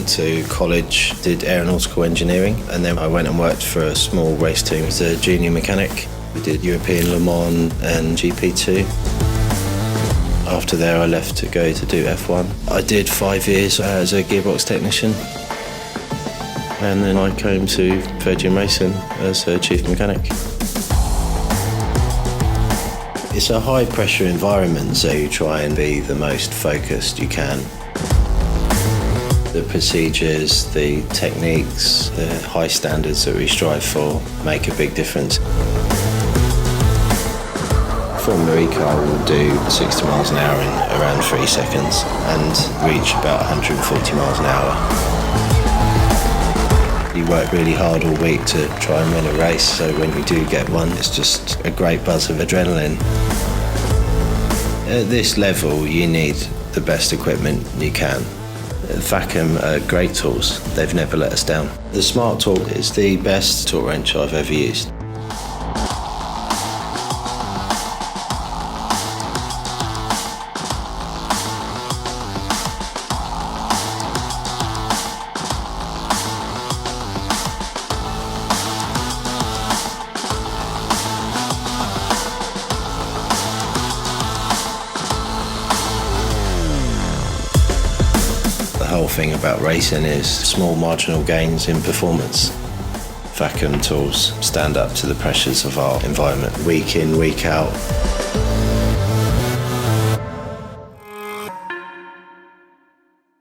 went to college, did aeronautical engineering, and then I went and worked for a small race team as a junior mechanic. We did European Le Mans and GP2. After there I left to go to do F1. I did 5 years as a gearbox technician, and then I came to Virgin Racing as a chief mechanic. It's a high pressure environment, so you try and be the most focused you can. The procedures, the techniques, the high standards that we strive for make a big difference. Formula E car will do 60 miles an hour in around 3 seconds and reach about 140 miles an hour. You work really hard all week to try and win a race, so when you do get one, it's just a great buzz of adrenaline. At this level, you need the best equipment you can. Facom are great tools. They've never let us down. The Smart Torque is the best torque wrench I've ever used. The whole thing about racing is small marginal gains in performance. Facom tools stand up to the pressures of our environment week in, week out.